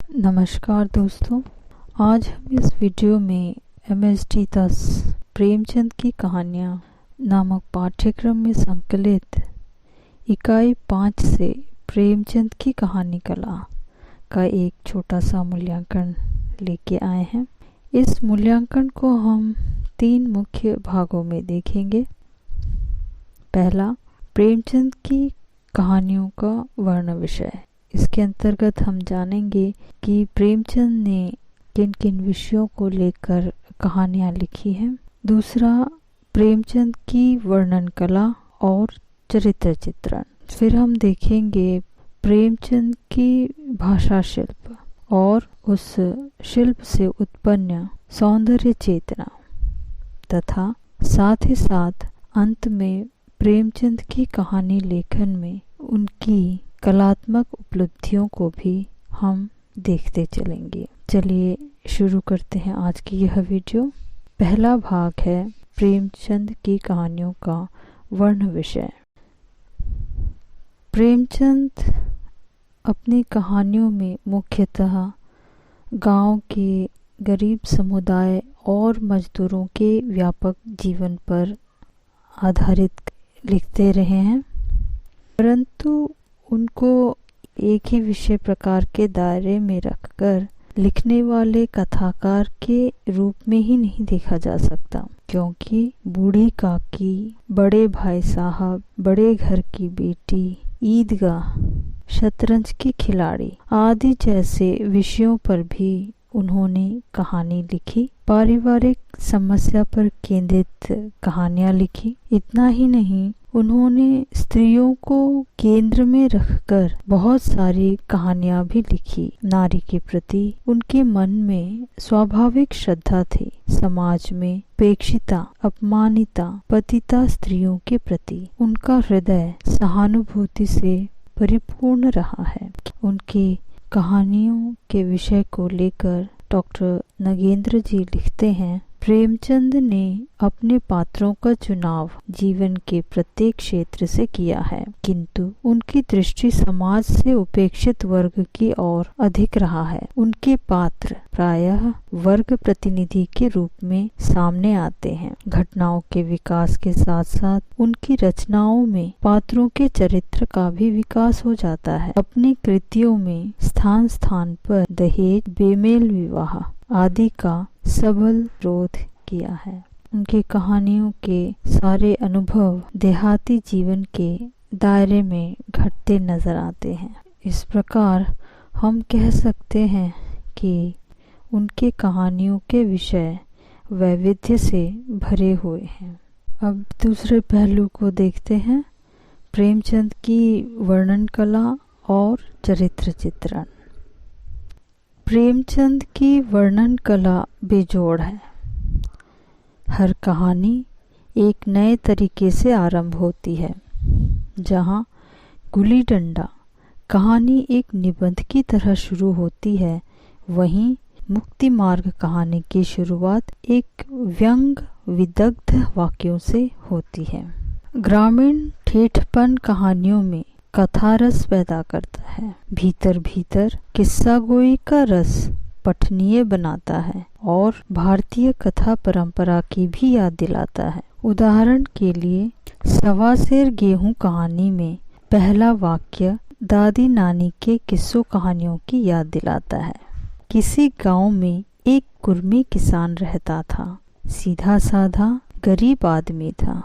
नमस्कार दोस्तों, आज हम इस वीडियो में MSD 10 प्रेमचंद की कहानियाँ नामक पाठ्यक्रम में संकलित इकाई 5 से प्रेमचंद की कहानी कला का एक छोटा सा मूल्यांकन लेके आए हैं। इस मूल्यांकन को हम 3 मुख्य भागों में देखेंगे। पहला, प्रेमचंद की कहानियों का वर्ण विषय। इसके अंतर्गत हम जानेंगे कि प्रेमचंद ने किन किन विषयों को लेकर कहानियाँ लिखी हैं। दूसरा, प्रेमचंद की वर्णन कला और चरित्र चित्रण। फिर हम देखेंगे प्रेमचंद की भाषा शिल्प और उस शिल्प से उत्पन्न सौंदर्य चेतना, तथा साथ ही साथ अंत में प्रेमचंद की कहानी लेखन में उनकी कलात्मक उपलब्धियों को भी हम देखते चलेंगे। चलिए शुरू करते हैं आज की यह वीडियो। पहला भाग है प्रेमचंद की कहानियों का वर्ण विषय। प्रेमचंद अपनी कहानियों में मुख्यतः गांव के गरीब समुदाय और मजदूरों के व्यापक जीवन पर आधारित लिखते रहे हैं, परंतु उनको एक ही विषय प्रकार के दायरे में रखकर लिखने वाले कथाकार के रूप में ही नहीं देखा जा सकता, क्योंकि बूढ़ी काकी, बड़े भाई साहब, बड़े घर की बेटी, ईदगाह, शतरंज के खिलाड़ी आदि जैसे विषयों पर भी उन्होंने कहानी लिखी। पारिवारिक समस्या पर केंद्रित कहानियां लिखी। इतना ही नहीं, उन्होंने स्त्रियों को केंद्र में रखकर बहुत सारी कहानियां भी लिखी। नारी के प्रति उनके मन में स्वाभाविक श्रद्धा थी। समाज में उपेक्षिता, अपमानिता, पतिता स्त्रियों के प्रति उनका हृदय सहानुभूति से परिपूर्ण रहा है। उनकी कहानियों के विषय को लेकर डॉक्टर नगेंद्र जी लिखते हैं, प्रेमचंद ने अपने पात्रों का चुनाव जीवन के प्रत्येक क्षेत्र से किया है, किंतु उनकी दृष्टि समाज से उपेक्षित वर्ग की ओर अधिक रहा है। उनके पात्र प्रायः वर्ग प्रतिनिधि के रूप में सामने आते हैं। घटनाओं के विकास के साथ साथ उनकी रचनाओं में पात्रों के चरित्र का भी विकास हो जाता है। अपनी कृतियों में स्थान स्थान पर दहेज, बेमेल विवाह आदि का सबल विरोध किया है। उनकी कहानियों के सारे अनुभव देहाती जीवन के दायरे में घटते नजर आते हैं। इस प्रकार हम कह सकते हैं कि उनके कहानियों के विषय वैविध्य से भरे हुए हैं। अब दूसरे पहलू को देखते हैं, प्रेमचंद की वर्णन कला और चरित्र चित्रण। प्रेमचंद की वर्णन कला बेजोड़ है। हर कहानी एक नए तरीके से आरंभ होती है। जहाँ गुली डंडा कहानी एक निबंध की तरह शुरू होती है, वहीं मुक्ति मार्ग कहानी की शुरुआत एक व्यंग विदग्ध वाक्यों से होती है। ग्रामीण ठेठपन कहानियों में कथा रस पैदा करता है। भीतर भीतर किस्सा गोई का रस पठनीय बनाता है और भारतीय कथा परंपरा की भी याद दिलाता है। उदाहरण के लिए सवा सेर गेहूं कहानी में पहला वाक्य दादी नानी के किस्सों कहानियों की याद दिलाता है। किसी गांव में एक कुर्मी किसान रहता था। सीधा साधा गरीब आदमी था।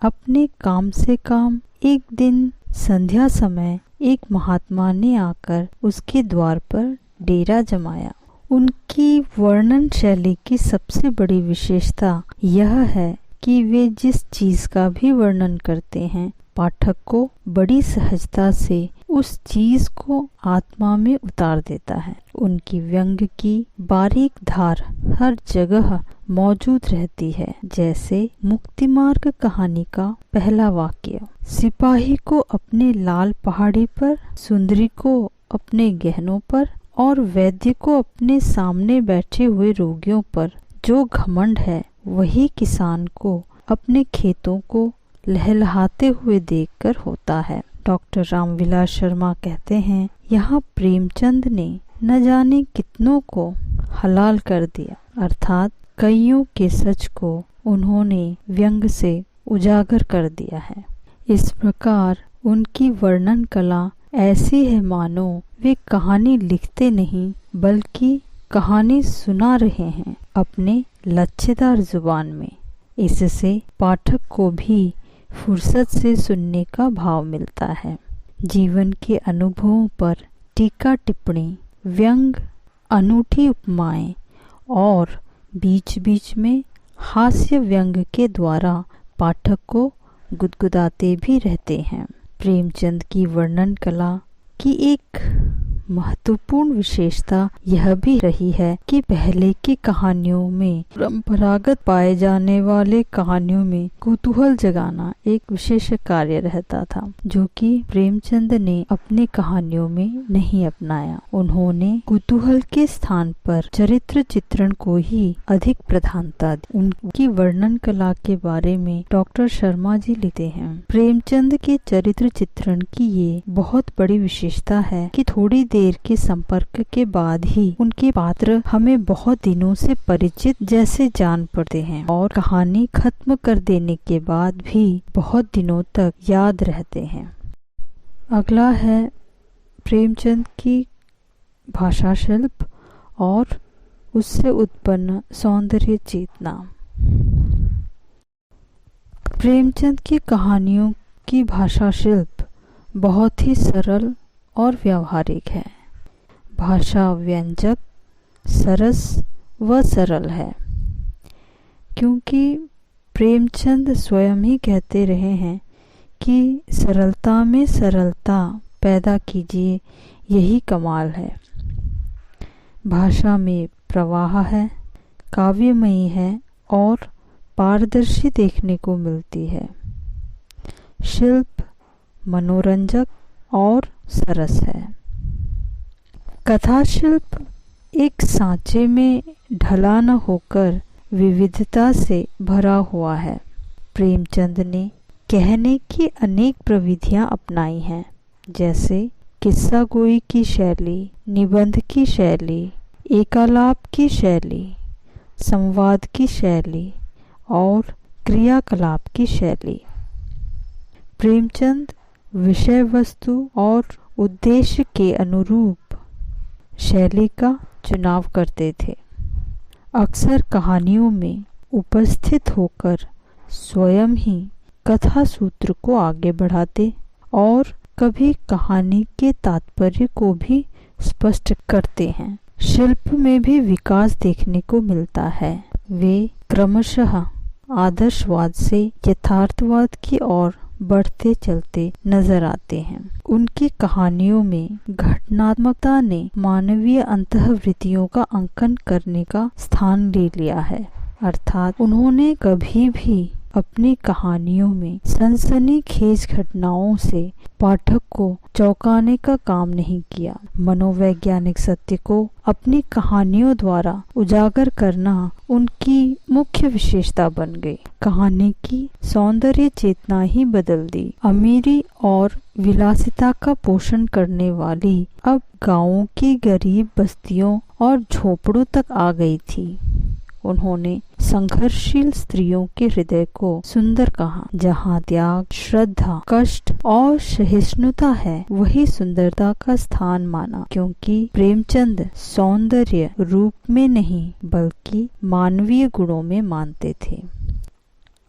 अपने काम से काम एक दिन संध्या समय एक महात्मा ने आकर उसके द्वार पर डेरा जमाया। उनकी वर्णन शैली की सबसे बड़ी विशेषता यह है कि वे जिस चीज का भी वर्णन करते हैं, पाठक को बड़ी सहजता से उस चीज को आत्मा में उतार देता है। उनकी व्यंग की बारीक धार हर जगह मौजूद रहती है। जैसे मुक्ति मार्ग कहानी का पहला वाक्य, सिपाही को अपने लाल पहाड़ी पर, सुंदरी को अपने गहनों पर और वैद्य को अपने सामने बैठे हुए रोगियों पर जो घमंड है, वही किसान को अपने खेतों को लहलहाते हुए देखकर होता है। डॉक्टर रामविलास शर्मा कहते हैं, यहाँ प्रेमचंद ने न जाने कितनों को हलाल कर दिया, अर्थात कईयों के सच को उन्होंने व्यंग से उजागर कर दिया है। इस प्रकार उनकी वर्णन कला ऐसी है मानो वे कहानी लिखते नहीं बल्कि कहानी सुना रहे हैं अपने लच्छेदार जुबान में। इससे पाठक को भी फुर्सत से सुनने का भाव मिलता है। जीवन के अनुभवों पर टीका टिप्पणी, व्यंग, अनूठी उपमाएं और बीच बीच में हास्य व्यंग के द्वारा पाठक को गुदगुदाते भी रहते हैं। प्रेमचंद की वर्णन कला की एक महत्वपूर्ण विशेषता यह भी रही है कि पहले की कहानियों में परंपरागत पाए जाने वाले कहानियों में कुतूहल जगाना एक विशेष कार्य रहता था, जो कि प्रेमचंद ने अपनी कहानियों में नहीं अपनाया। उन्होंने कुतूहल के स्थान पर चरित्र चित्रण को ही अधिक प्रधानता दी। उनकी वर्णन कला के बारे में डॉक्टर शर्मा जी लिखते हैं, प्रेमचंद के चरित्र चित्रण की ये बहुत बड़ी विशेषता है कि थोड़ी देर के संपर्क के बाद ही उनके पात्र हमें बहुत दिनों से परिचित जैसे जान पड़ते हैं और कहानी खत्म कर देने के बाद भी बहुत दिनों तक याद रहते हैं। अगला है प्रेमचंद की भाषा शिल्प और उससे उत्पन्न सौंदर्य चेतना। प्रेमचंद की कहानियों की भाषा शिल्प बहुत ही सरल और व्यावहारिक है। भाषा व्यंजक, सरस व सरल है, क्योंकि प्रेमचंद स्वयं ही कहते रहे हैं कि सरलता में सरलता पैदा कीजिए, यही कमाल है। भाषा में प्रवाह है, काव्यमयी है और पारदर्शी देखने को मिलती है। शिल्प मनोरंजक और सरस है। कथा शिल्प एक सांचे में ढला न होकर विविधता से भरा हुआ है। प्रेमचंद ने कहने की अनेक प्रविधियां अपनाई हैं, जैसे किस्सा गोई की शैली, निबंध की शैली, एकालाप की शैली, संवाद की शैली और क्रियाकलाप की शैली। प्रेमचंद विषय वस्तु और उद्देश्य के अनुरूप शैली का चुनाव करते थे। अक्सर कहानियों में उपस्थित होकर स्वयं ही कथा सूत्र को आगे बढ़ाते और कभी कहानी के तात्पर्य को भी स्पष्ट करते हैं। शिल्प में भी विकास देखने को मिलता है। वे क्रमशः आदर्शवाद से यथार्थवाद की ओर बढ़ते चलते नजर आते हैं। उनकी कहानियों में घटनात्मकता ने मानवीय अंतःवृत्तियों का अंकन करने का स्थान ले लिया है, अर्थात उन्होंने कभी भी अपनी कहानियों में सनसनीखेज घटनाओं से पाठक को चौंकाने का काम नहीं किया। मनोवैज्ञानिक सत्य को अपनी कहानियों द्वारा उजागर करना उनकी मुख्य विशेषता बन गई। कहानी की सौंदर्य चेतना ही बदल दी। अमीरी और विलासिता का पोषण करने वाली अब गांवों की गरीब बस्तियों और झोपड़ों तक आ गई थी। उन्होंने संघर्षशील स्त्रियों के हृदय को सुंदर कहा। जहाँ त्याग, श्रद्धा, कष्ट और सहिष्णुता है, वही सुंदरता का स्थान माना, क्योंकि प्रेमचंद सौंदर्य रूप में नहीं बल्कि मानवीय गुणों में मानते थे।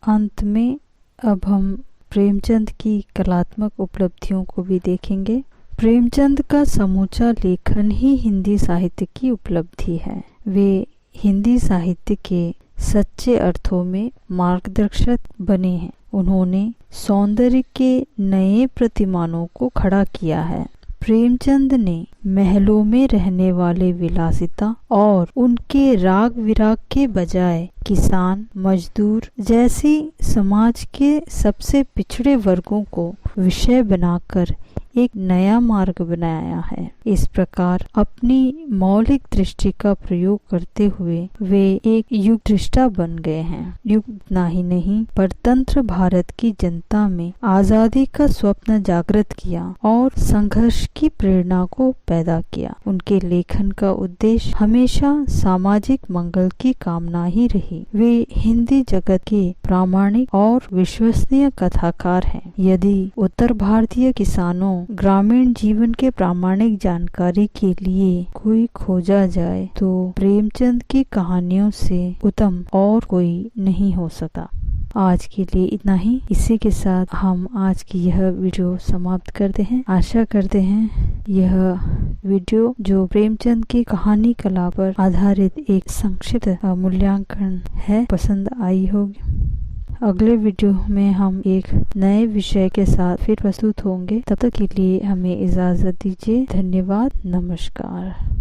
अंत में अब हम प्रेमचंद की कलात्मक उपलब्धियों को भी देखेंगे। प्रेमचंद का समूचा लेखन ही हिंदी साहित्य की उपलब्धि है। वे हिंदी साहित्य के सच्चे अर्थों में मार्गदर्शक बने हैं। उन्होंने सौंदर्य के नए प्रतिमानों को खड़ा किया है। प्रेमचंद ने महलों में रहने वाले विलासिता और उनके राग विराग के बजाय किसान, मजदूर जैसी समाज के सबसे पिछड़े वर्गों को विषय बनाकर एक नया मार्ग बनाया है। इस प्रकार अपनी मौलिक दृष्टि का प्रयोग करते हुए वे एक युग दृष्टा बन गए हैं। युग इतना ही नहीं, परतंत्र भारत की जनता में आजादी का स्वप्न जागृत किया और संघर्ष की प्रेरणा को पैदा किया। उनके लेखन का उद्देश्य हमेशा सामाजिक मंगल की कामना ही रही। वे हिंदी जगत के प्रामाणिक और विश्वसनीय कथाकार हैं। यदि उत्तर भारतीय किसानों ग्रामीण जीवन के प्रामाणिक जानकारी के लिए कोई खोजा जाए तो प्रेमचंद की कहानियों से उत्तम और कोई नहीं हो सकता। आज के लिए इतना ही। इसी के साथ हम आज की यह वीडियो समाप्त करते हैं। आशा करते हैं यह वीडियो जो प्रेमचंद की कहानी कला पर आधारित एक संक्षिप्त मूल्यांकन है पसंद आई होगी। अगले वीडियो में हम एक नए विषय के साथ फिर प्रस्तुत होंगे। तब तक के लिए हमें इजाजत दीजिए। धन्यवाद। नमस्कार।